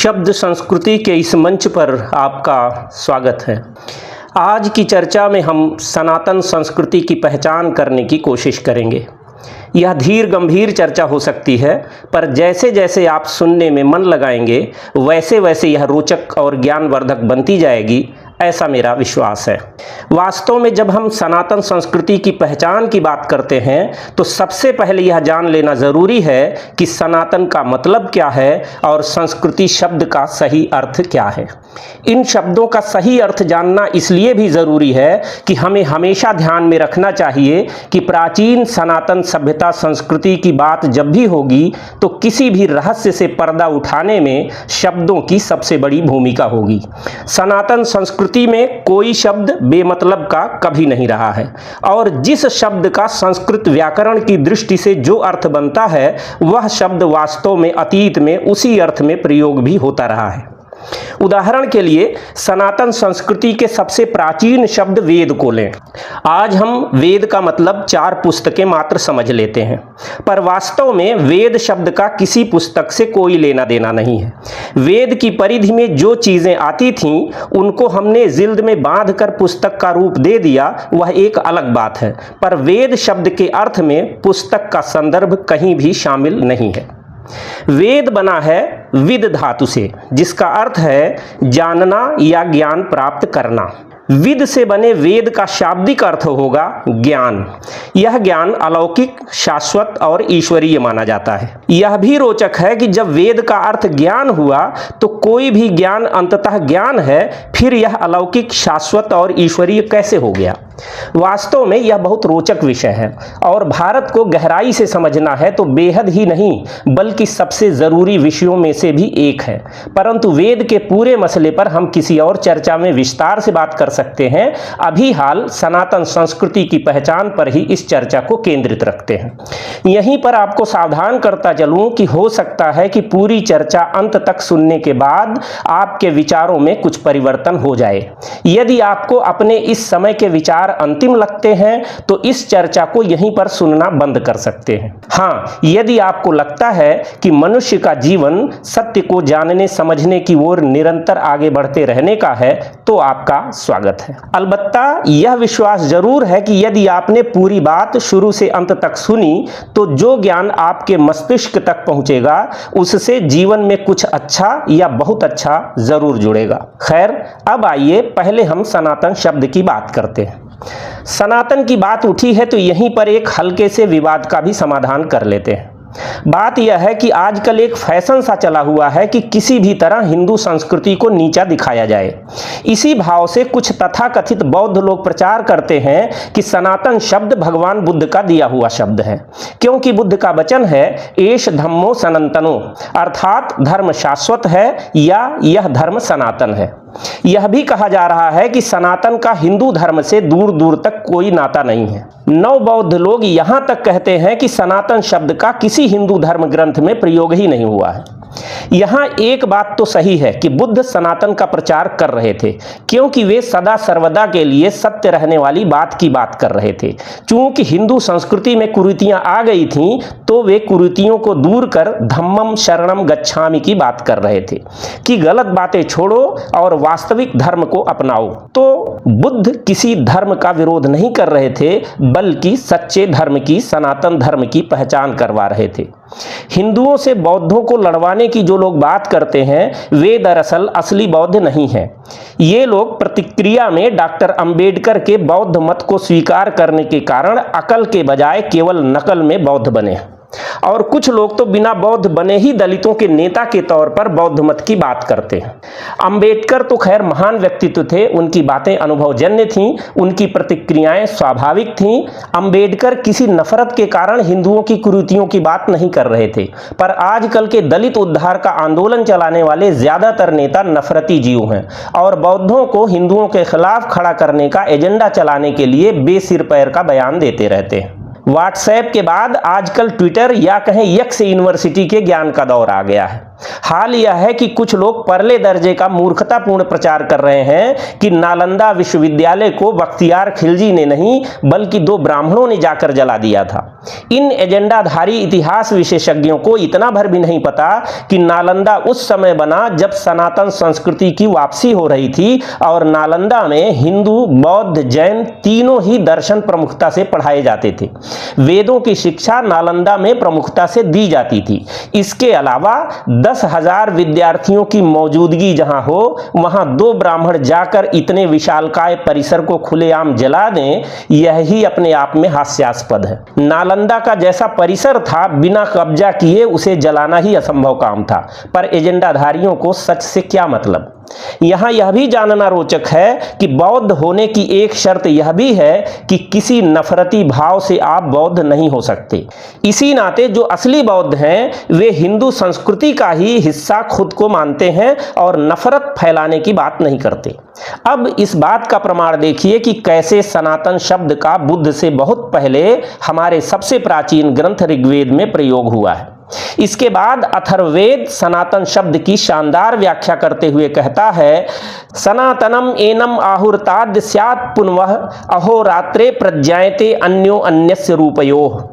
शब्द संस्कृति के इस मंच पर आपका स्वागत है। आज की चर्चा में हम सनातन संस्कृति की पहचान करने की कोशिश करेंगे। यह धीर गंभीर चर्चा हो सकती है, पर जैसे जैसे आप सुनने में मन लगाएंगे वैसे वैसे यह रोचक और ज्ञानवर्धक बनती जाएगी, ऐसा मेरा विश्वास है। वास्तव में जब हम सनातन संस्कृति की पहचान की बात करते हैं तो सबसे पहले यह जान लेना ज़रूरी है कि सनातन का मतलब क्या है और संस्कृति शब्द का सही अर्थ क्या है। इन शब्दों का सही अर्थ जानना इसलिए भी ज़रूरी है कि हमें हमेशा ध्यान में रखना चाहिए कि प्राचीन सनातन सभ्यता संस्कृति की बात जब भी होगी तो किसी भी रहस्य से पर्दा उठाने में शब्दों की सबसे बड़ी भूमिका होगी। सनातन संस्कृति में कोई शब्द बेमतलब का कभी नहीं रहा है और जिस शब्द का संस्कृत व्याकरण की दृष्टि से जो अर्थ बनता है वह शब्द वास्तव में अतीत में उसी अर्थ में प्रयोग भी होता रहा है। उदाहरण के लिए सनातन संस्कृति के सबसे प्राचीन शब्द वेद को लें। आज हम वेद का मतलब 4 पुस्तकें मात्र समझ लेते हैं, पर वास्तव में वेद शब्द का किसी पुस्तक से कोई लेना देना नहीं है। वेद की परिधि में जो चीजें आती थीं उनको हमने जिल्द में बांधकर पुस्तक का रूप दे दिया, वह एक अलग बात है, पर वेद शब्द के अर्थ में पुस्तक का संदर्भ कहीं भी शामिल नहीं है। वेद बना है विद धातु से, जिसका अर्थ है जानना या ज्ञान प्राप्त करना। विद से बने वेद का शाब्दिक अर्थ होगा ज्ञान। यह ज्ञान अलौकिक, शाश्वत और ईश्वरीय माना जाता है। यह भी रोचक है कि जब वेद का अर्थ ज्ञान हुआ तो कोई भी ज्ञान अंततः ज्ञान है, फिर यह अलौकिक, शाश्वत और ईश्वरीय कैसे हो गया? वास्तव में यह बहुत रोचक विषय है और भारत को गहराई से समझना है तो बेहद ही नहीं बल्कि सबसे ज़रूरी विषयों में से भी एक है। परंतु वेद के पूरे मसले पर हम किसी और चर्चा में विस्तार से बात कर सकते हैं। अभी हाल सनातन संस्कृति की पहचान पर ही इस चर्चा को केंद्रित रखते हैं। यहीं पर आपको सावधान करता चलूं कि हो सकता है कि पूरी चर्चा अंत तक सुनने के बाद आपके विचारों में कुछ परिवर्तन हो जाए। यदि आपको अपने इस समय के विचार अंतिम लगते हैं तो इस चर्चा को यहीं पर सुनना बंद कर सकते हैं। हाँ, यदि आपको लगता है कि मनुष्य का जीवन सत्य को जानने समझने की ओर निरंतर आगे बढ़ते रहने का है तो आपका स्वागत है। अलबत्ता यह विश्वास जरूर है कि यदि आपने पूरी बात शुरू से अंत तक सुनी तो जो ज्ञान आपके मस्तिष्क तक पहुंचेगा उससे जीवन में कुछ अच्छा या बहुत अच्छा जरूर जुड़ेगा। खैर, अब आइए पहले हम सनातन शब्द की बात करते हैं। सनातन की बात उठी है तो यहीं पर एक हल्के से विवाद का भी समाधान कर लेते हैं। बात यह है कि आजकल एक फैशन सा चला हुआ है कि किसी भी तरह हिंदू संस्कृति को नीचा दिखाया जाए। इसी भाव से कुछ तथाकथित बौद्ध लोग प्रचार करते हैं कि सनातन शब्द भगवान बुद्ध का दिया हुआ शब्द है, क्योंकि बुद्ध का वचन है एष धम्मो सनातनो, अर्थात धर्म शाश्वत है या यह धर्म सनातन है। यह भी कहा जा रहा है कि सनातन का हिंदू धर्म से दूर दूर तक कोई नाता नहीं है। नव बौद्ध लोग यहां तक कहते हैं कि सनातन शब्द का किसी हिंदू धर्म ग्रंथ में प्रयोग ही नहीं हुआ है। यहाँ एक बात तो सही है कि बुद्ध सनातन का प्रचार कर रहे थे, क्योंकि वे सदा सर्वदा के लिए सत्य रहने वाली बात की बात कर रहे थे। चूंकि हिंदू संस्कृति में कुरीतियां आ गई थीं तो वे कुरीतियों को दूर कर धम्मम शरणम गच्छामि की बात कर रहे थे कि गलत बातें छोड़ो और वास्तविक धर्म को अपनाओ। तो बुद्ध किसी धर्म का विरोध नहीं कर रहे थे बल्कि सच्चे धर्म की, सनातन धर्म की पहचान करवा रहे थे। हिंदुओं से बौद्धों को लड़वाने की जो लोग बात करते हैं वे दरअसल असली बौद्ध नहीं हैं। ये लोग प्रतिक्रिया में डॉक्टर अंबेडकर के बौद्ध मत को स्वीकार करने के कारण अकल के बजाय केवल नकल में बौद्ध बने, और कुछ लोग तो बिना बौद्ध बने ही दलितों के नेता के तौर पर बौद्ध मत की बात करते हैं। अंबेडकर तो खैर महान व्यक्तित्व थे, उनकी बातें अनुभवजन्य थीं, उनकी प्रतिक्रियाएं स्वाभाविक थीं। अंबेडकर किसी नफरत के कारण हिंदुओं की कुरीतियों की बात नहीं कर रहे थे, पर आजकल के दलित उद्धार का आंदोलन चलाने वाले ज्यादातर नेता नफरती जीव हैं और बौद्धों को हिंदुओं के खिलाफ खड़ा करने का एजेंडा चलाने के लिए बेसिर पैर का बयान देते रहते हैं। व्हाट्सएप के बाद आजकल ट्विटर या कहें यक्स यूनिवर्सिटी के ज्ञान का दौर आ गया है। हाल यह है कि कुछ लोग परले दर्जे का मूर्खतापूर्ण प्रचार कर रहे हैं कि नालंदा विश्वविद्यालय को बख्तियार खिलजी ने नहीं बल्कि 2 ब्राह्मणों ने जाकर जला दिया था। इन एजेंडाधारी इतिहास विशेषज्ञों को इतना भर भी नहीं पता कि नालंदा उस समय बना जब सनातन संस्कृति की वापसी हो रही थी और नालंदा में हिंदू, बौद्ध, जैन तीनों ही दर्शन प्रमुखता से पढ़ाए जाते थे। वेदों की शिक्षा नालंदा में प्रमुखता से दी जाती थी। इसके अलावा 10,000 विद्यार्थियों की मौजूदगी जहां हो वहां 2 ब्राह्मण जाकर इतने विशालकाय परिसर को खुलेआम जला दें, यह ही अपने आप में हास्यास्पद है। नालंदा का जैसा परिसर था, बिना कब्जा किए उसे जलाना ही असंभव काम था, पर एजेंडाधारियों को सच से क्या मतलब। यहां यह भी जानना रोचक है कि बौद्ध होने की एक शर्त यह भी है कि किसी नफरती भाव से आप बौद्ध नहीं हो सकते। इसी नाते जो असली बौद्ध हैं वे हिंदू संस्कृति का ही हिस्सा खुद को मानते हैं और नफरत फैलाने की बात नहीं करते। अब इस बात का प्रमाण देखिए कि कैसे सनातन शब्द का बुद्ध से बहुत पहले हमारे सबसे प्राचीन ग्रंथ ऋग्वेद में प्रयोग हुआ है। इसके बाद अथर्ववेद सनातन शब्द की शानदार व्याख्या करते हुए कहता है, सनातनम एनम आहुर्ताद्य स्यात् पुनवः अहोरात्रे प्रज्ञायते अन्यो अन्यस्य रूपयोः।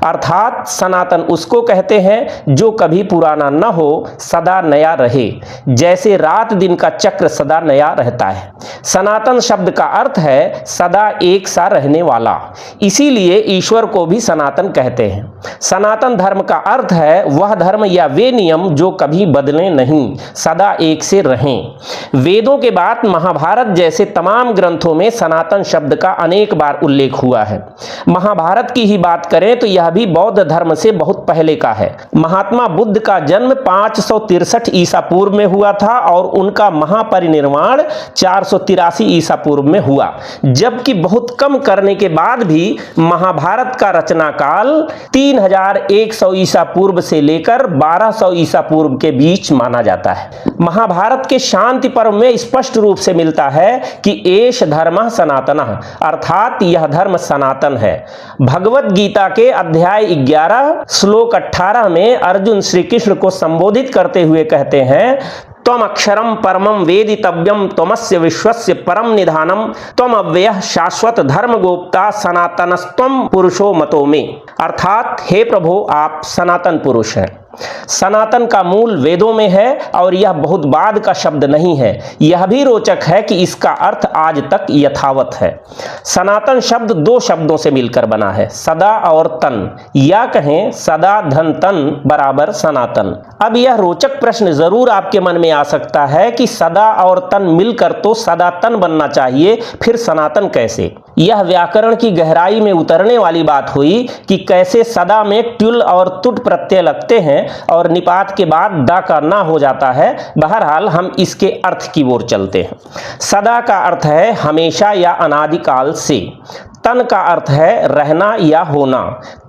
अर्थात सनातन उसको कहते हैं जो कभी पुराना न हो, सदा नया रहे, जैसे रात दिन का चक्र सदा नया रहता है। सनातन शब्द का अर्थ है सदा एक सा रहने वाला, इसीलिए ईश्वर को भी सनातन कहते हैं। सनातन धर्म का अर्थ है वह धर्म या वे नियम जो कभी बदले नहीं, सदा एक से रहें। वेदों के बाद महाभारत जैसे तमाम ग्रंथों में सनातन शब्द का अनेक बार उल्लेख हुआ है। महाभारत की ही बात करें तो यह भी बौद्ध धर्म से बहुत पहले का है। महात्मा बुद्ध का जन्म 563 ईसा पूर्व में हुआ था और उनका महापरिनिर्वाण 483 ईसा पूर्व में हुआ, जबकि बहुत कम करने के बाद भी महाभारत का रचना काल 3100 ईसा पूर्व से लेकर 1200 ईसा पूर्व के बीच माना जाता है। महाभारत के शांति पर्व में स्पष्ट रूप से मिलता है कि एष धर्मः सनातनः, अर्थात यह धर्म सनातन है। भगवत गीता के अध्याय 11 श्लोक 18 में अर्जुन श्री कृष्ण को संबोधित करते हुए कहते हैं, त्वम अक्षरम परमं वेदितव्यम त्वमस्य विश्वस्य परम निधानम त्वम अव्ययः शाश्वत धर्म गोप्ता सनातनस्त्वम पुरुषो मतो में। अर्थात हे प्रभु, आप सनातन पुरुष हैं। सनातन का मूल वेदों में है और यह बहुत बाद का शब्द नहीं है। यह भी रोचक है कि इसका अर्थ आज तक यथावत है। सनातन शब्द 2 शब्दों से मिलकर बना है, सदा और तन, या कहें सदा धन तन बराबर सनातन। अब यह रोचक प्रश्न जरूर आपके मन में आ सकता है कि सदा और तन मिलकर तो सदा तन बनना चाहिए, फिर सनातन कैसे। यह व्याकरण की गहराई में उतरने वाली बात हुई कि कैसे सदा में ट्युल और तुट प्रत्यय लगते हैं और निपात के बाद दा का ना हो जाता है। बहरहाल हम इसके अर्थ की ओर चलते हैं। सदा का अर्थ है हमेशा या अनादिकाल से। तन का अर्थ है रहना या होना।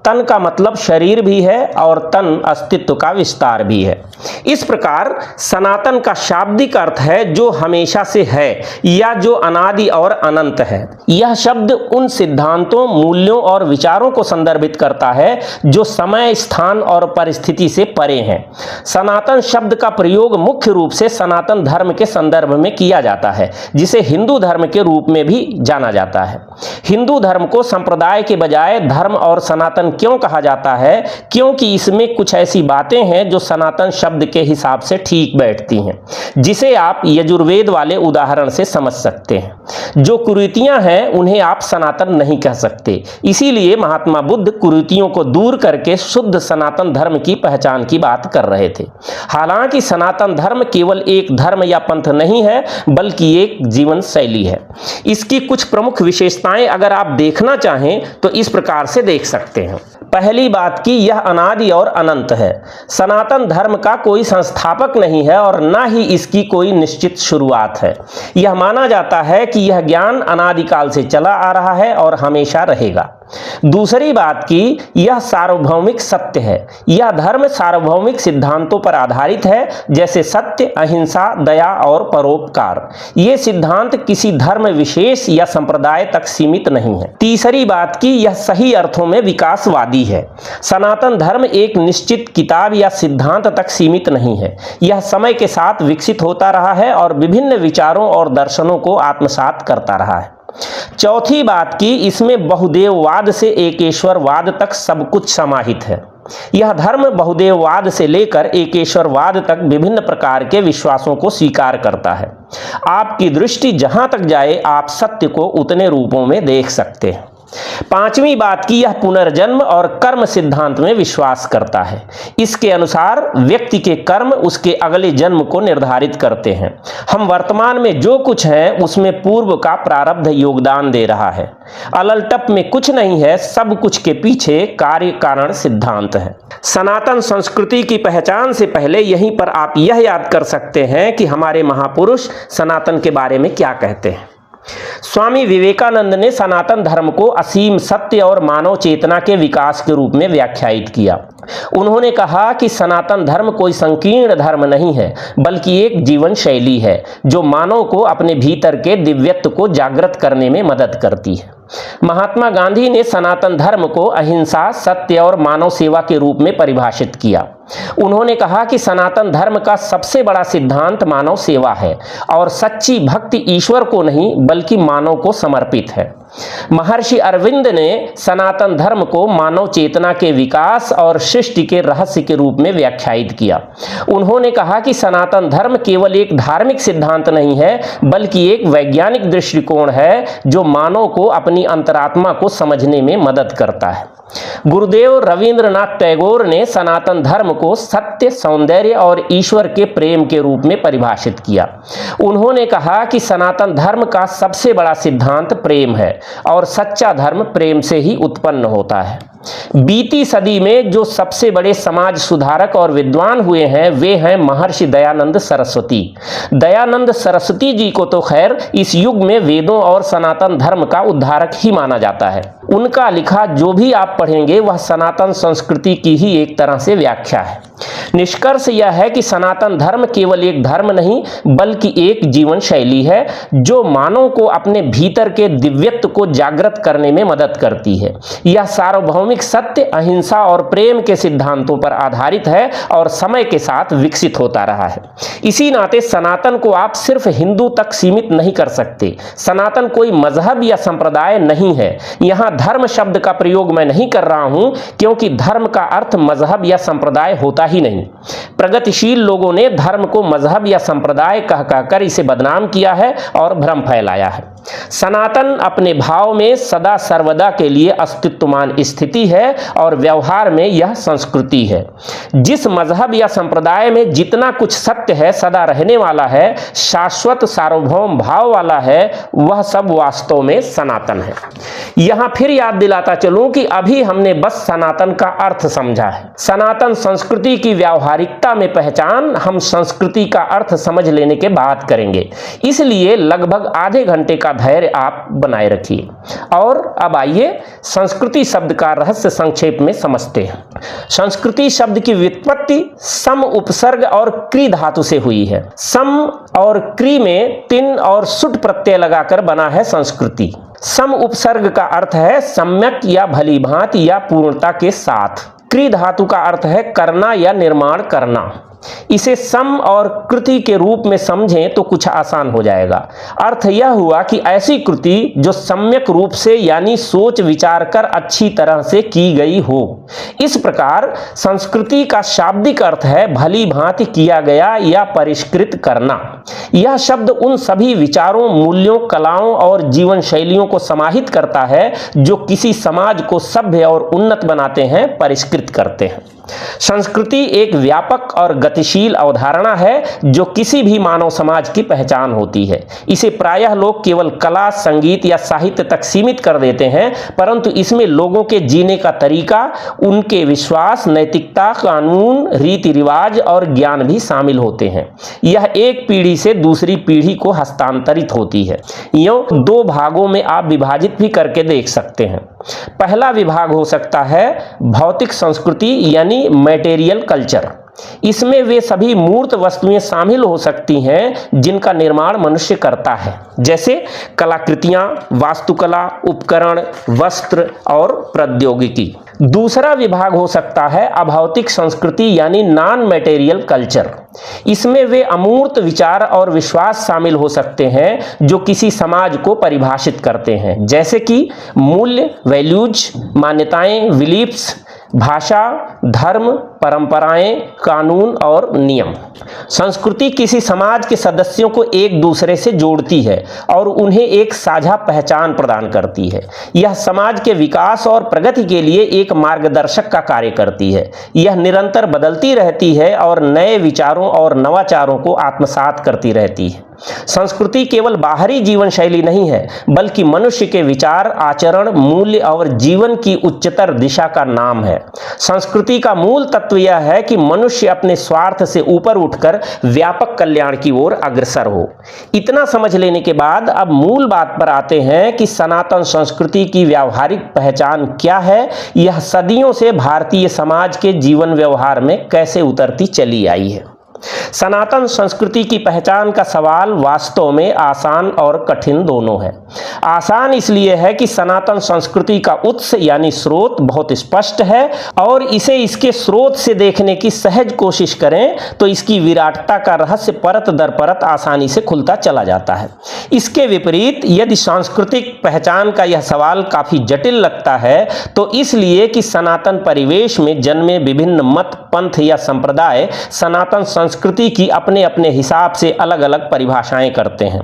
तन का मतलब शरीर भी है और तन अस्तित्व का विस्तार भी है। इस प्रकार सनातन का शाब्दिक अर्थ है जो हमेशा से है या जो अनादि और अनंत है। यह शब्द उन सिद्धांतों, मूल्यों और विचारों को संदर्भित करता है जो समय, स्थान और परिस्थिति से परे हैं। सनातन शब्द का प्रयोग मुख्य रूप से सनातन धर्म के संदर्भ में किया जाता है, जिसे हिंदू धर्म के रूप में भी जाना जाता है। हिंदू धर्म को संप्रदाय के बजाय धर्म और सनातन क्यों कहा जाता है? क्योंकि इसमें कुछ ऐसी बातें हैं जो सनातन शब्द के हिसाब से ठीक बैठती हैं, जिसे आप यजुर्वेद वाले उदाहरण से समझ सकते हैं। जो कुरीतियां हैं उन्हें आप सनातन नहीं कह सकते। इसीलिए महात्मा बुद्ध कुरीतियों को दूर करके शुद्ध सनातन धर्म की पहचान की बात कर रहे थे। हालांकि सनातन धर्म केवल एक धर्म या पंथ नहीं है, बल्कि एक जीवन शैली है। इसकी कुछ प्रमुख विशेषताएं अगर आप देखना चाहें तो इस प्रकार से देख सकते हैं। पहली बात कि यह अनादि और अनंत है। सनातन धर्म का कोई संस्थापक नहीं है और ना ही इसकी कोई निश्चित शुरुआत है। यह माना जाता है कि यह ज्ञान अनादिकाल से चला आ रहा है और हमेशा रहेगा। दूसरी बात कि यह सार्वभौमिक सत्य है। यह धर्म सार्वभौमिक सिद्धांतों पर आधारित है, जैसे सत्य, अहिंसा, दया और परोपकार। ये सिद्धांत किसी धर्म विशेष या संप्रदाय तक सीमित नहीं है। तीसरी बात कि यह सही अर्थों में विकासवादी है। सनातन धर्म एक निश्चित किताब या सिद्धांत तक सीमित नहीं है। यह समय के साथ विकसित होता रहा है और विभिन्न विचारों और दर्शनों को आत्मसात करता रहा है। चौथी बात कि इसमें बहुदेववाद से एकेश्वरवाद तक सब कुछ समाहित है। यह धर्म बहुदेववाद से लेकर एकेश्वरवाद तक विभिन्न प्रकार के विश्वासों को स्वीकार करता है। आपकी दृष्टि जहां तक जाए, आप सत्य को उतने रूपों में देख सकते हैं। पांचवी बात कि यह पुनर्जन्म और कर्म सिद्धांत में विश्वास करता है। इसके अनुसार व्यक्ति के कर्म उसके अगले जन्म को निर्धारित करते हैं। हम वर्तमान में जो कुछ हैं उसमें पूर्व का प्रारब्ध योगदान दे रहा है। अलल टप में कुछ नहीं है, सब कुछ के पीछे कार्य कारण सिद्धांत है। सनातन संस्कृति की पहचान से पहले यहीं पर आप यह याद कर सकते हैं कि हमारे महापुरुष सनातन के बारे में क्या कहते हैं। स्वामी विवेकानंद ने सनातन धर्म को असीम सत्य और मानव चेतना के विकास के रूप में व्याख्यायित किया। उन्होंने कहा कि सनातन धर्म कोई संकीर्ण धर्म नहीं है, बल्कि एक जीवन शैली है जो मानव को अपने भीतर के दिव्यत्व को जागृत करने में मदद करती है। महात्मा गांधी ने सनातन धर्म को अहिंसा, सत्य और मानव सेवा के रूप में परिभाषित किया। उन्होंने कहा कि सनातन धर्म का सबसे बड़ा सिद्धांत मानव सेवा है और सच्ची भक्ति ईश्वर को नहीं बल्कि मानव को समर्पित है। महर्षि अरविंद ने सनातन धर्म को मानव चेतना के विकास और सृष्टि के रहस्य के रूप में व्याख्यायित किया। उन्होंने कहा कि सनातन धर्म केवल एक धार्मिक सिद्धांत नहीं है, बल्कि एक वैज्ञानिक दृष्टिकोण है जो मानव को अपनी अंतरात्मा को समझने में मदद करता है। गुरुदेव रविंद्रनाथ टैगोर ने सनातन धर्म को सत्य, सौंदर्य और ईश्वर के प्रेम के रूप में परिभाषित किया। उन्होंने कहा कि सनातन धर्म का सबसे बड़ा सिद्धांत प्रेम है और सच्चा धर्म प्रेम से ही उत्पन्न होता है। बीती सदी में जो सबसे बड़े समाज सुधारक और विद्वान हुए हैं वे हैं महर्षि दयानंद सरस्वती। दयानंद सरस्वती जी को तो खैर इस युग में वेदों और सनातन धर्म का उद्धारक ही माना जाता है। उनका लिखा जो भी आप पढ़ेंगे वह सनातन संस्कृति की ही एक तरह से व्याख्या है। निष्कर्ष यह है कि सनातन धर्म केवल एक धर्म नहीं बल्कि एक जीवन शैली है जो मानव को अपने भीतर के दिव्यत्व को जागृत करने में मदद करती है। यह सार्वभौमिक सत्य, अहिंसा और प्रेम के सिद्धांतों पर आधारित है और समय के साथ विकसित होता रहा है। इसी नाते सनातन को आप सिर्फ हिंदू तक सीमित नहीं कर सकते। सनातन कोई मजहब या संप्रदाय नहीं है। यहाँ धर्म शब्द का प्रयोग मैं नहीं कर रहा हूं क्योंकि धर्म का अर्थ मजहब या संप्रदाय होता ही नहीं। प्रगतिशील लोगों ने धर्म को मजहब या संप्रदाय कह कहकर इसे बदनाम किया है और भ्रम फैलाया है। सनातन अपने भाव में सदा सर्वदा के लिए अस्तित्वमान स्थिति है और व्यवहार में यह संस्कृति है। जिस मजहब या संप्रदाय में जितना कुछ सत्य है, सदा रहने वाला है, शाश्वत सार्वभौम भाव वाला है, वह सब वास्तव में सनातन है। यहां फिर याद दिलाता चलूं कि अभी हमने बस सनातन का अर्थ समझा है। सनातन संस्कृति की व्यावहारिकता में पहचान हम संस्कृति का अर्थ समझ लेने के बाद करेंगे, इसलिए लगभग आधे घंटे का धैर्य आप बनाए रखिए। और अब आइए संस्कृति शब्द का रहस्य संक्षेप में समझते हैं। संस्कृति शब्द की व्युत्पत्ति सम, उपसर्ग और क्री धातु से हुई है। सम और क्री में तिन और सुट प्रत्यय लगाकर बना है संस्कृति। सम उपसर्ग का अर्थ है सम्यक या भलीभांति या पूर्णता के साथ। क्री धातु का अर्थ है करना या निर्माण करना। इसे सम और कृति के रूप में समझें तो कुछ आसान हो जाएगा। अर्थ यह हुआ कि ऐसी कृति जो सम्यक रूप से यानी सोच विचार कर अच्छी तरह से की गई हो। इस प्रकार संस्कृति का शाब्दिक अर्थ है भली भांति किया गया या परिष्कृत करना। यह शब्द उन सभी विचारों, मूल्यों, कलाओं और जीवन शैलियों को समाहित करता है जो किसी समाज को सभ्य और उन्नत बनाते हैं, परिष्कृत करते हैं। संस्कृति एक व्यापक और गतिशील अवधारणा है जो किसी भी मानव समाज की पहचान होती है। इसे प्रायः लोग केवल कला, संगीत या साहित्य तक सीमित कर देते हैं, परंतु इसमें लोगों के जीने का तरीका, उनके विश्वास, नैतिकता, कानून, रीति रिवाज और ज्ञान भी शामिल होते हैं। यह एक पीढ़ी से दूसरी पीढ़ी को हस्तांतरित होती है। यूं दो भागों में आप विभाजित भी करके देख सकते हैं। पहला विभाग हो सकता है भौतिक संस्कृति यानी मटेरियल कल्चर। इसमें वे सभी मूर्त वस्तुएं शामिल हो सकती हैं जिनका निर्माण मनुष्य करता है, जैसे कलाकृतियां, वास्तुकला, उपकरण, वस्त्र और प्रौद्योगिकी। दूसरा विभाग हो सकता है अभौतिक संस्कृति यानी नॉन मटेरियल कल्चर। इसमें वे अमूर्त विचार और विश्वास शामिल हो सकते हैं जो किसी समाज को परिभाषित करते हैं, जैसे कि मूल्य, वैल्यूज, मान्यताएं, बिलीफ्स, भाषा, धर्म, परंपराएं, कानून और नियम। संस्कृति किसी समाज के सदस्यों को एक दूसरे से जोड़ती है और उन्हें एक साझा पहचान प्रदान करती है। यह समाज के विकास और प्रगति के लिए एक मार्गदर्शक का कार्य करती है। यह निरंतर बदलती रहती है और नए विचारों और नवाचारों को आत्मसात करती रहती है। संस्कृति केवल बाहरी जीवन शैली नहीं है, बल्कि मनुष्य के विचार, आचरण, मूल्य और जीवन की उच्चतर दिशा का नाम है। संस्कृति का मूल तत्व यह है कि मनुष्य अपने स्वार्थ से ऊपर उठकर व्यापक कल्याण की ओर अग्रसर हो। इतना समझ लेने के बाद अब मूल बात पर आते हैं कि सनातन संस्कृति की व्यावहारिक पहचान क्या है। यह सदियों से भारतीय समाज के जीवन व्यवहार में कैसे उतरती चली आई है। सनातन संस्कृति की पहचान का सवाल वास्तव में आसान और कठिन दोनों है। आसान इसलिए है कि सनातन संस्कृति का उत्स यानी स्रोत बहुत स्पष्ट है और इसे इसके स्रोत से देखने की सहज कोशिश करें तो इसकी विराटता का रहस्य परत दर परत आसानी से खुलता चला जाता है। इसके विपरीत यदि सांस्कृतिक पहचान का यह सवाल काफी जटिल लगता है तो इसलिए कि सनातन परिवेश में जन्मे विभिन्न मत, पंथ या संप्रदाय सनातन संस्कृति की अपने अपने हिसाब से अलग अलग परिभाषाएं करते हैं।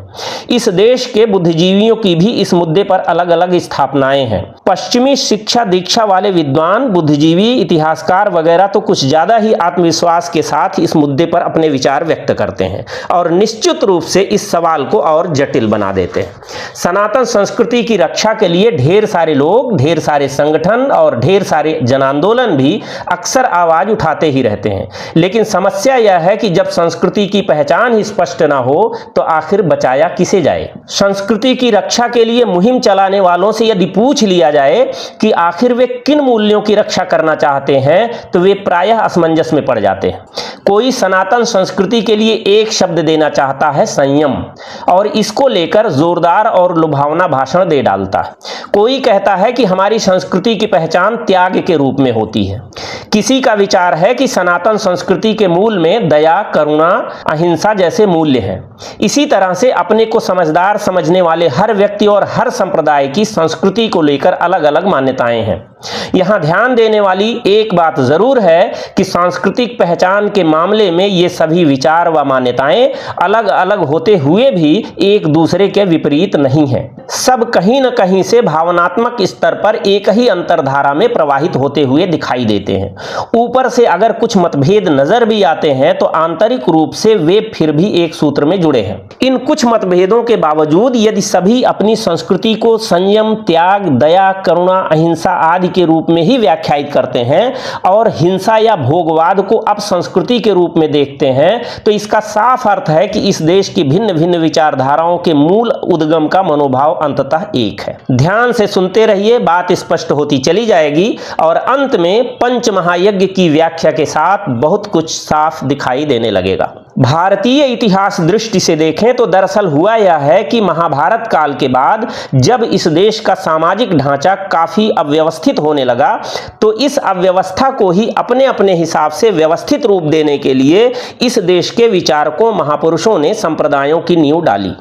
इस देश के बुद्धिजीवियों की भी इस मुद्दे पर अलग अलग स्थापनाएं हैं। पश्चिमी शिक्षा दीक्षा वाले विद्वान, बुद्धिजीवी, इतिहासकार वगैरह तो कुछ ज्यादा ही आत्मविश्वास के साथ इस मुद्दे पर अपने विचार व्यक्त करते हैं और निश्चित रूप से इस सवाल को और जटिल बना देते हैं। सनातन संस्कृति की रक्षा के लिए ढेर सारे लोग, ढेर सारे संगठन और ढेर सारे जन आंदोलन भी अक्सर आवाज उठाते ही रहते हैं, लेकिन समस्या यह है कि जब संस्कृति की पहचान ही स्पष्ट ना हो तो आखिर बचाया किसे जाए। संस्कृति की रक्षा के लिए मुहिम चलाने वालों से यदि पूछ लिया जाए कि आखिर वे किन मूल्यों की रक्षा करना चाहते हैं तो वे प्रायः असमंजस में पड़ जाते हैं। कोई सनातन संस्कृति के लिए एक शब्द देना चाहता है संयम, और इसको लेकर जोरदार और लुभावना भाषण दे डालता है। कोई कहता है कि हमारी संस्कृति की पहचान त्याग के रूप में होती है। किसी का विचार है कि सनातन संस्कृति के मूल में दया, करुणा, अहिंसा जैसे मूल्य हैं। इसी तरह से अपने को समझदार समझने वाले हर व्यक्ति और हर संप्रदाय की संस्कृति को लेकर अलग अलग मान्यताएं हैं। यहां ध्यान देने वाली एक बात जरूर है कि सांस्कृतिक पहचान के मामले में ये सभी विचार व मान्यताएं अलग अलग होते हुए भी एक दूसरे के विपरीत नहीं हैं। सब कहीं न कहीं से भावनात्मक स्तर पर एक ही अंतरधारा में प्रवाहित होते हुए दिखाई देते हैं। ऊपर से अगर कुछ मतभेद नजर भी आते हैं तो आंतरिक रूप से वे फिर भी एक सूत्र में जुड़े हैं। इन कुछ मतभेदों के बावजूद यदि सभी अपनी संस्कृति को संयम, त्याग, दया, करुणा, अहिंसा आदि के रूप में ही व्याख्यायित करते हैं और हिंसा या भोगवाद को अपसंस्कृति के रूप में देखते हैं तो इसका साफ अर्थ है कि इस देश की भिन्न भिन्न विचारधाराओं के मूल उद्गम का मनोभाव अंततः एक है। ध्यान से सुनते रहिए, बात स्पष्ट होती चली जाएगी और अंत में पंच महायज्ञ की व्याख्या के साथ बहुत कुछ साफ दिखाई देने लगेगा। भारतीय इतिहास दृष्टि से देखें तो दरअसल हुआ यह है कि महाभारत काल के बाद जब इस देश का सामाजिक ढांचा काफी अव्यवस्थित होने लगा तो इस अव्यवस्था को ही अपने अपने हिसाब से व्यवस्थित रूप देने के लिए इस देश के विचारकों, महापुरुषों ने संप्रदायों की नींव डाली।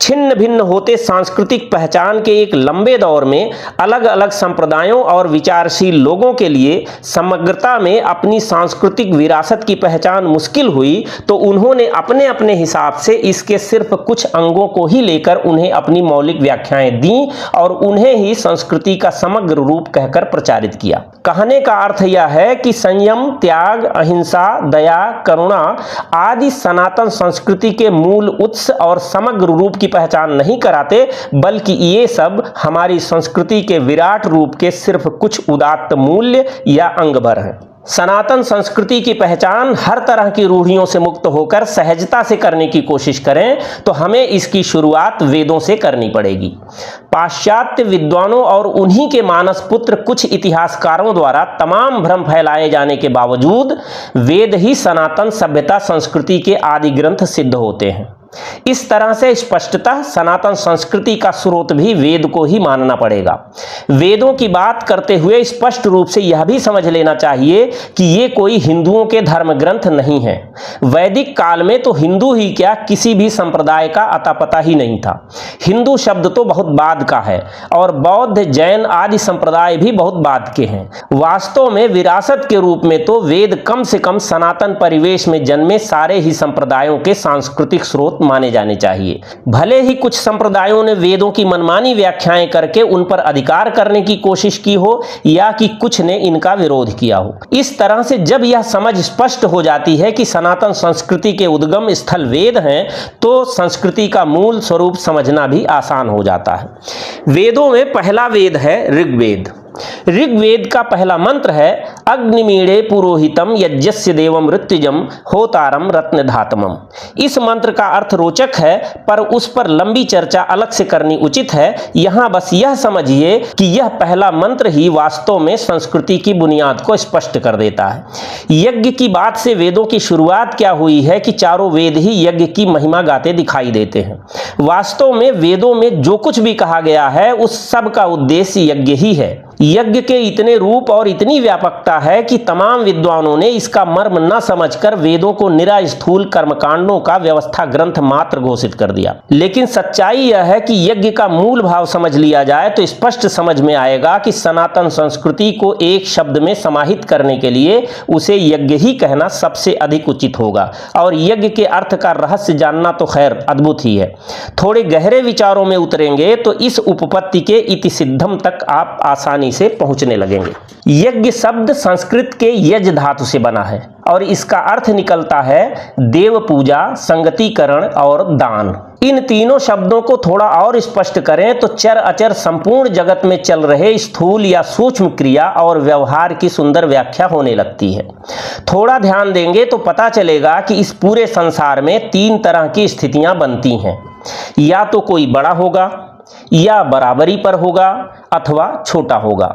छिन्न भिन्न होते सांस्कृतिक पहचान के एक लंबे दौर में अलग अलग संप्रदायों और विचारशील लोगों के लिए समग्रता में अपनी सांस्कृतिक विरासत की पहचान मुश्किल हुई तो उन्होंने उन्होंने अपने अपने हिसाब से इसके सिर्फ कुछ अंगों को ही लेकर उन्हें अपनी मौलिक व्याख्याएं दी और उन्हें ही संस्कृति का समग्र रूप कहकर प्रचारित किया। कहने का अर्थ यह है कि संयम, त्याग, अहिंसा, दया, करुणा आदि सनातन संस्कृति के मूल उत्स और समग्र रूप की पहचान नहीं कराते, बल्कि ये सब हमारी संस्कृति के विराट रूप के सिर्फ कुछ उदात्त मूल्य या अंग भर हैं। सनातन संस्कृति की पहचान हर तरह की रूढ़ियों से मुक्त होकर सहजता से करने की कोशिश करें तो हमें इसकी शुरुआत वेदों से करनी पड़ेगी। पाश्चात्य विद्वानों और उन्हीं के मानस पुत्र कुछ इतिहासकारों द्वारा तमाम भ्रम फैलाए जाने के बावजूद वेद ही सनातन सभ्यता संस्कृति के आदि ग्रंथ सिद्ध होते हैं। इस तरह से स्पष्टतः सनातन संस्कृति का स्रोत भी वेद को ही मानना पड़ेगा। वेदों की बात करते हुए स्पष्ट रूप से यह भी समझ लेना चाहिए कि ये कोई हिंदुओं के धर्म ग्रंथ नहीं है। वैदिक काल में तो हिंदू ही क्या, किसी भी संप्रदाय का अता पता ही नहीं था। हिंदू शब्द तो बहुत बाद का है और बौद्ध, जैन आदि संप्रदाय भी बहुत बाद के हैं। वास्तव में विरासत के रूप में तो वेद कम से कम सनातन परिवेश में जन्मे सारे ही संप्रदायों के सांस्कृतिक स्रोत माने जाने चाहिए। भले ही कुछ संप्रदायों ने वेदों की मनमानी व्याख्याएं करके उन पर अधिकार करने की कोशिश की हो या कि कुछ ने इनका विरोध किया हो। इस तरह से जब यह समझ स्पष्ट हो जाती है कि सनातन संस्कृति के उद्गम स्थल वेद हैं, तो संस्कृति का मूल स्वरूप समझना भी आसान हो जाता है। वेदों में पहला वेद है ऋग्वेद। ऋग्वेद का पहला मंत्र है अग्निमीड़े पुरोहितम यज्ञस्य देवम ऋत्विजम होतारम रत्नधातमम। इस मंत्र का अर्थ रोचक है, पर उस पर लंबी चर्चा अलग से करनी उचित है। यहाँ बस यह समझिए कि यह पहला मंत्र ही वास्तव में संस्कृति की बुनियाद को स्पष्ट कर देता है। यज्ञ की बात से वेदों की शुरुआत क्या हुई है कि चारों वेद ही यज्ञ की महिमा गाते दिखाई देते हैं। वास्तव में वेदों में जो कुछ भी कहा गया है उस सब का उद्देश्य यज्ञ ही है। यज्ञ के इतने रूप और इतनी व्यापकता है कि तमाम विद्वानों ने इसका मर्म न समझकर वेदों को निरा स्थूल कर्मकांडों का व्यवस्था ग्रंथ मात्र घोषित कर दिया। लेकिन सच्चाई यह है कि यज्ञ का मूल भाव समझ लिया जाए तो स्पष्ट समझ में आएगा कि सनातन संस्कृति को एक शब्द में समाहित करने के लिए उसे यज्ञ ही कहना सबसे अधिक उचित होगा। और यज्ञ के अर्थ का रहस्य जानना तो खैर अद्भुत ही है। थोड़े गहरे विचारों में उतरेंगे तो इस उपपत्ति के इति सिद्धम तक आप आसानी से पहुंचने लगेंगे। यज्ञ शब्द संस्कृत के यज धातु से बना है और इसका अर्थ निकलता है देव पूजा, संगतिकरण और दान। इन तीनों शब्दों को थोड़ा और स्पष्ट करें तो चर अचर संपूर्ण जगत में चल रहे स्थूल या सूक्ष्म क्रिया और व्यवहार की सुंदर व्याख्या होने लगती है। थोड़ा ध्यान देंगे तो पता चलेगा कि इस पूरे संसार में तीन तरह की स्थितियां बनती हैं। या तो कोई बड़ा होगा, या बराबरी पर होगा, अथवा छोटा होगा।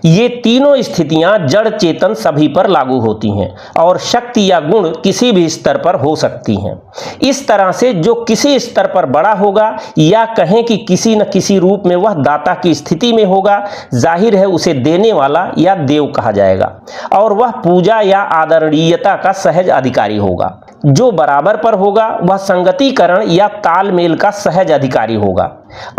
ये तीनों स्थितियां जड़ चेतन सभी पर लागू होती हैं और शक्ति या गुण किसी भी स्तर पर हो सकती हैं। इस तरह से जो किसी स्तर पर बड़ा होगा या कहें कि किसी न किसी रूप में वह दाता की स्थिति में होगा, जाहिर है उसे देने वाला या देव कहा जाएगा और वह पूजा या आदरणीयता का सहज अधिकारी होगा। जो बराबर पर होगा वह संगतिकरण या तालमेल का सहज अधिकारी होगा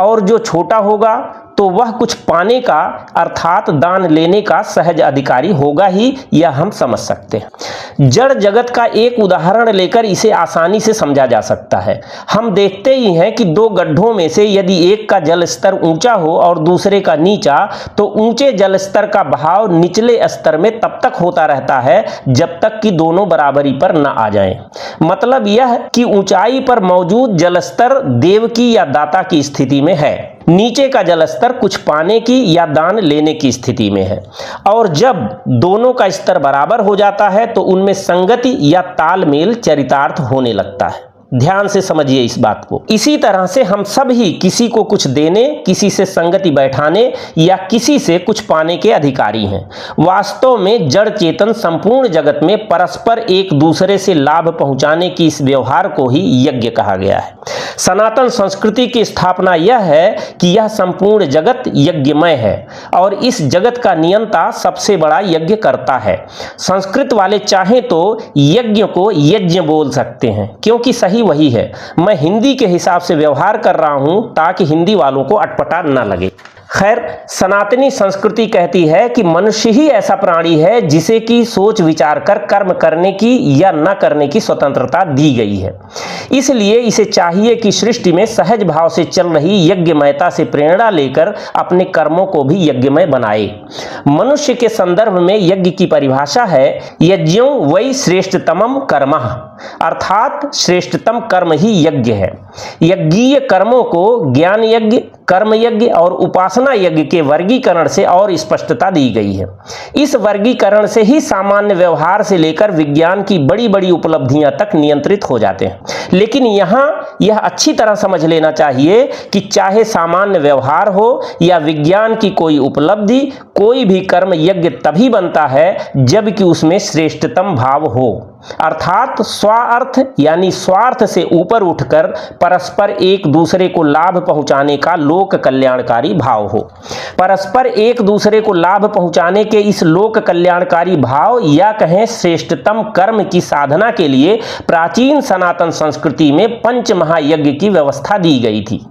और जो छोटा होगा तो वह कुछ पाने का अर्थात दान लेने का सहज अधिकारी होगा ही, यह हम समझ सकते हैं। जड़ जगत का एक उदाहरण लेकर इसे आसानी से समझा जा सकता है। हम देखते ही हैं कि दो गड्ढों में से यदि एक का जल स्तर ऊंचा हो और दूसरे का नीचा, तो ऊंचे जल स्तर का बहाव निचले स्तर में तब तक होता रहता है जब तक कि दोनों बराबरी पर न आ जाएं। मतलब यह कि ऊंचाई पर मौजूद जल स्तर देव की या दाता की स्थिति में है, नीचे का जल स्तर कुछ पाने की या दान लेने की स्थिति में है। और जब दोनों का स्तर बराबर हो जाता है तो उनमें संगति या तालमेल चरितार्थ होने लगता है। ध्यान से समझिए इस बात को। इसी तरह से हम सब ही किसी को कुछ देने, किसी से संगति बैठाने या किसी से कुछ पाने के अधिकारी हैं। वास्तव में जड़ चेतन संपूर्ण जगत में परस्पर एक दूसरे से लाभ पहुंचाने की इस व्यवहार को ही यज्ञ कहा गया है। सनातन संस्कृति की स्थापना यह है कि यह संपूर्ण जगत यज्ञमय है और इस जगत का नियंता सबसे बड़ा यज्ञ करता है। संस्कृत वाले चाहें तो यज्ञ को यज्ञ बोल सकते हैं क्योंकि सही वही है। मैं हिंदी के हिसाब से व्यवहार कर रहा हूं ताकि हिंदी वालों को अटपटा न लगे। खैर, सनातनी संस्कृति कहती है कि मनुष्य ही ऐसा प्राणी है जिसे कि सोच विचार कर कर्म करने की या न करने की स्वतंत्रता दी गई है। इसलिए इसे चाहिए कि सृष्टि में सहज भाव से चल रही यज्ञमयता से प्रेरणा लेकर अपने कर्मों को भी यज्ञमय बनाए। मनुष्य के संदर्भ में यज्ञ की परिभाषा है यज्ञों वै श्रेष्ठतमम कर्मः, अर्थात श्रेष्ठतम कर्म ही यज्ञ है। यज्ञीय कर्मों को ज्ञान यज्ञ, कर्म यज्ञ और उपासना यज्ञ के वर्गीकरण से और स्पष्टता दी गई है। इस वर्गीकरण से ही सामान्य व्यवहार से लेकर विज्ञान की बड़ी बड़ी उपलब्धियां तक नियंत्रित हो जाते हैं। लेकिन यहाँ यह अच्छी तरह समझ लेना चाहिए कि चाहे सामान्य व्यवहार हो या विज्ञान की कोई उपलब्धि, कोई भी कर्म यज्ञ तभी बनता है जबकि उसमें श्रेष्ठतम भाव हो, अर्थात स्वार्थ यानी स्वार्थ से ऊपर उठकर परस्पर एक दूसरे को लाभ पहुंचाने का लोक कल्याणकारी भाव हो। परस्पर एक दूसरे को लाभ पहुंचाने के इस लोक कल्याणकारी भाव या कहें श्रेष्ठतम कर्म की साधना के लिए प्राचीन सनातन संस्कृति में पंच महायज्ञ की व्यवस्था दी गई थी।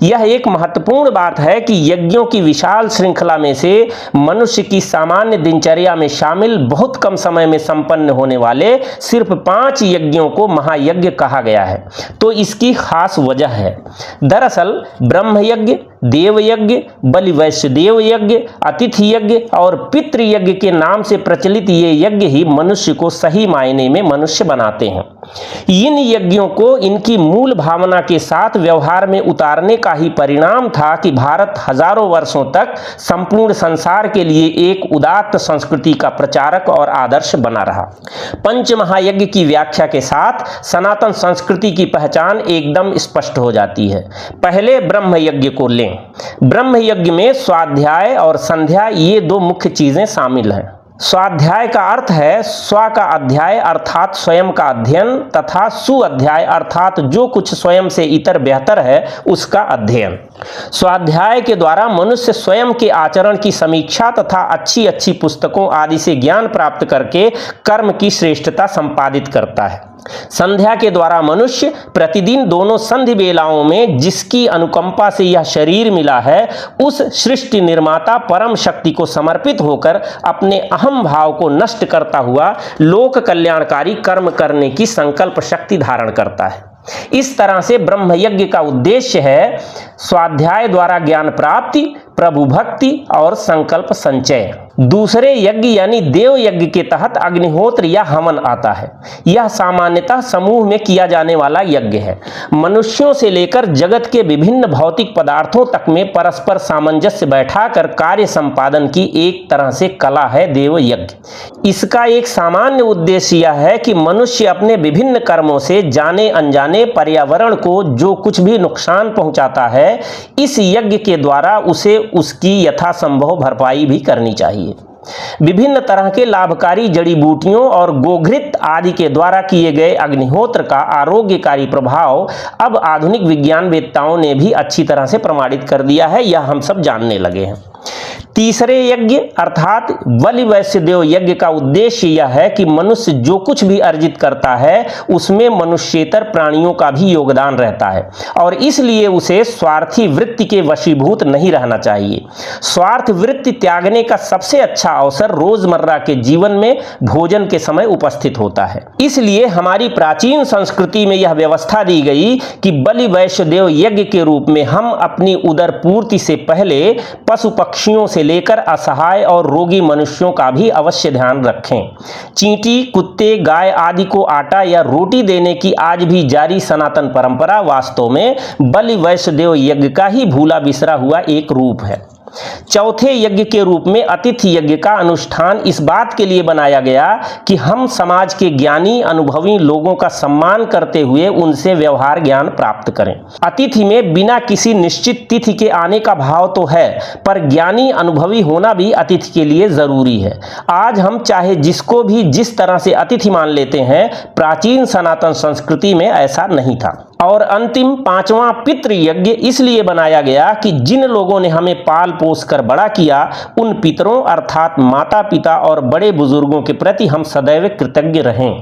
यह एक महत्वपूर्ण बात है कि यज्ञों की विशाल श्रृंखला में से मनुष्य की सामान्य दिनचर्या में शामिल बहुत कम समय में संपन्न होने वाले सिर्फ 5 यज्ञों को महायज्ञ कहा गया है। तो इसकी खास वजह है। दरअसल ब्रह्म यज्ञ, देव यज्ञ, बलि वैश्यदेव यज्ञ, अतिथि यज्ञ और पितृ यज्ञ के नाम से प्रचलित ये यज्ञ ही मनुष्य को सही मायने में मनुष्य बनाते हैं। इन यज्ञों को इनकी मूल भावना के साथ व्यवहार में उतारने का ही परिणाम था कि भारत हजारों वर्षों तक संपूर्ण संसार के लिए एक उदात्त संस्कृति का प्रचारक और आदर्श बना रहा। पंच महायज्ञ की व्याख्या के साथ सनातन संस्कृति की पहचान एकदम स्पष्ट हो जाती है। पहले ब्रह्म यज्ञ को लें। ब्रह्म यज्ञ में स्वाध्याय और संध्या ये 2 मुख्य चीजें शामिल हैं। स्वाध्याय का अर्थ है स्व का अध्याय अर्थात स्वयं का अध्ययन तथा सुअध्याय अर्थात जो कुछ स्वयं से इतर बेहतर है उसका अध्ययन। स्वाध्याय के द्वारा मनुष्य स्वयं के आचरण की समीक्षा तथा अच्छी अच्छी पुस्तकों आदि से ज्ञान प्राप्त करके कर्म की श्रेष्ठता संपादित करता है। संध्या के द्वारा मनुष्य प्रतिदिन दोनों संधि बेलाओं में जिसकी अनुकंपा से यह शरीर मिला है उस सृष्टि निर्माता परम शक्ति को समर्पित होकर अपने अहम भाव को नष्ट करता हुआ लोक कल्याणकारी कर्म करने की संकल्प शक्ति धारण करता है। इस तरह से ब्रह्म यज्ञ का उद्देश्य है स्वाध्याय द्वारा ज्ञान प्राप्ति, प्रभु भक्ति और संकल्प संचय। दूसरे यज्ञ यानी देव यज्ञ के तहत अग्निहोत्र या हवन आता है। यह सामान्यतः समूह में किया जाने वाला यज्ञ है। मनुष्यों से लेकर जगत के विभिन्न भौतिक पदार्थों तक में परस्पर सामंजस्य बैठाकर कार्य संपादन की एक तरह से कला है देव यज्ञ। इसका एक सामान्य उद्देश्य यह है कि मनुष्य अपने विभिन्न कर्मों से जाने अनजाने पर्यावरण को जो कुछ भी नुकसान पहुंचाता है, इस यज्ञ के द्वारा उसे उसकी यथासंभव भरपाई भी करनी चाहिए। विभिन्न तरह के लाभकारी जड़ी बूटियों और गोघृत आदि के द्वारा किए गए अग्निहोत्र का आरोग्यकारी प्रभाव अब आधुनिक विज्ञानवेत्ताओं ने भी अच्छी तरह से प्रमाणित कर दिया है, यह हम सब जानने लगे हैं। तीसरे यज्ञ अर्थात बलि वैश्यदेव यज्ञ का उद्देश्य यह है कि मनुष्य जो कुछ भी अर्जित करता है उसमें मनुष्येतर प्राणियों का भी योगदान रहता है और इसलिए उसे स्वार्थी वृत्ति के वशीभूत नहीं रहना चाहिए। स्वार्थ वृत्ति त्यागने का सबसे अच्छा अवसर रोजमर्रा के जीवन में भोजन के समय उपस्थित होता है। इसलिए हमारी प्राचीन संस्कृति में यह व्यवस्था दी गई कि बलि वैश्यदेव यज्ञ के रूप में हम अपनी उदर पूर्ति से पहले पशु पक्षियों से लेकर असहाय और रोगी मनुष्यों का भी अवश्य ध्यान रखें। चींटी, कुत्ते, गाय आदि को आटा या रोटी देने की आज भी जारी सनातन परंपरा वास्तव में बलि वैश्यदेव यज्ञ का ही भूला बिसरा हुआ एक रूप है। चौथे यज्ञ के रूप में अतिथि यज्ञ का अनुष्ठान इस बात के लिए बनाया गया कि हम समाज के ज्ञानी अनुभवी लोगों का सम्मान करते हुए उनसे व्यवहार ज्ञान प्राप्त करें। अतिथि में बिना किसी निश्चित तिथि के आने का भाव तो है, पर ज्ञानी अनुभवी होना भी अतिथि के लिए जरूरी है। आज हम चाहे जिसको भी जिस तरह से अतिथि मान लेते हैं, प्राचीन सनातन संस्कृति में ऐसा नहीं था। और अंतिम 5वां पितृ यज्ञ इसलिए बनाया गया कि जिन लोगों ने हमें पाल पोस कर बड़ा किया उन पितरों अर्थात माता पिता और बड़े बुजुर्गों के प्रति हम सदैव कृतज्ञ रहें।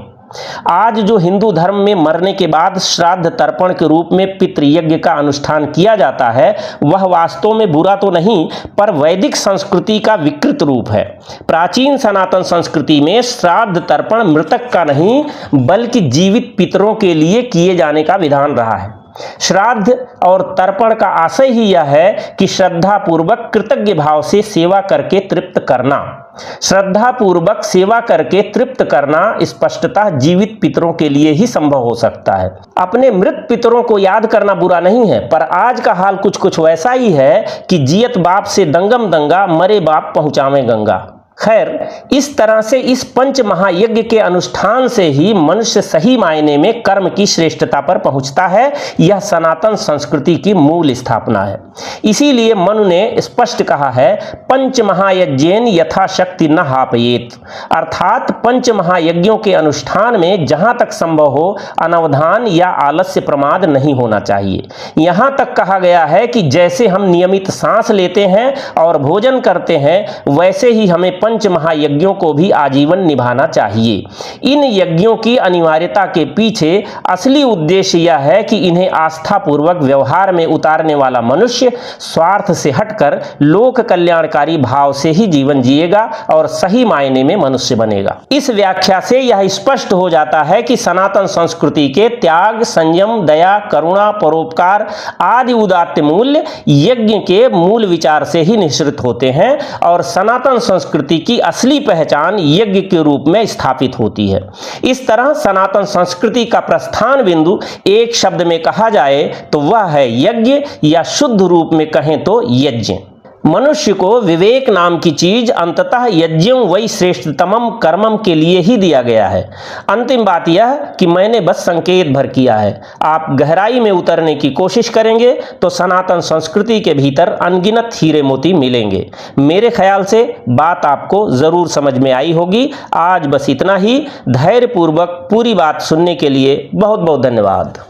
आज जो हिंदू धर्म में मरने के बाद श्राद्ध तर्पण के रूप में पितृयज्ञ का अनुष्ठान किया जाता है, वह वास्तव में बुरा तो नहीं, पर वैदिक संस्कृति का विकृत रूप है। प्राचीन सनातन संस्कृति में श्राद्ध तर्पण मृतक का नहीं बल्कि जीवित पितरों के लिए किए जाने का विधान रहा है। श्राद्ध और तर्पण का आशय ही यह है कि श्रद्धा पूर्वक कृतज्ञ भाव से सेवा करके तृप्त करना। श्रद्धा पूर्वक सेवा करके तृप्त करना स्पष्टतः जीवित पितरों के लिए ही संभव हो सकता है। अपने मृत पितरों को याद करना बुरा नहीं है, पर आज का हाल कुछ वैसा ही है कि जियत बाप से दंगम दंगा, मरे बाप पहुंचावे गंगा। खैर, इस तरह से इस पंच महायज्ञ के अनुष्ठान से ही मनुष्य सही मायने में कर्म की श्रेष्ठता पर पहुंचता है। यह सनातन संस्कृति की मूल स्थापना है। इसीलिए मनु ने स्पष्ट कहा है, पंच महायज्ञेन यथाशक्ति न हापयेत, अर्थात पंच महायज्ञों के अनुष्ठान में जहां तक संभव हो अनवधान या आलस्य प्रमाद नहीं होना चाहिए। यहां तक कहा गया है कि जैसे हम नियमित सांस लेते हैं और भोजन करते हैं, वैसे ही हमें पंच महायज्ञों को भी आजीवन निभाना चाहिए। इन यज्ञों की अनिवार्यता के पीछे असली उद्देश्य यह है कि इन्हें आस्थापूर्वक व्यवहार में उतारने वाला मनुष्य स्वार्थ से हटकर लोक कल्याणकारी भाव से ही जीवन जिएगा और सही मायने में मनुष्य बनेगा। इस व्याख्या से यह स्पष्ट हो जाता है कि सनातन संस्कृति के त्याग, संयम, दया, करुणा, परोपकार आदि उदात्त मूल्य यज्ञ के मूल विचार से ही निश्रित होते हैं और सनातन संस्कृति की असली पहचान यज्ञ के रूप में स्थापित होती है। इस तरह सनातन संस्कृति का प्रस्थान बिंदु एक शब्द में कहा जाए तो वह है यज्ञ, या शुद्ध रूप में कहें तो यज्ञ। मनुष्य को विवेक नाम की चीज अंततः यज्ञं वै श्रेष्ठतमम कर्मम के लिए ही दिया गया है। अंतिम बात यह कि मैंने बस संकेत भर किया है। आप गहराई में उतरने की कोशिश करेंगे तो सनातन संस्कृति के भीतर अनगिनत हीरे मोती मिलेंगे। मेरे ख्याल से बात आपको जरूर समझ में आई होगी। आज बस इतना ही। धैर्यपूर्वक पूरी बात सुनने के लिए बहुत बहुत धन्यवाद।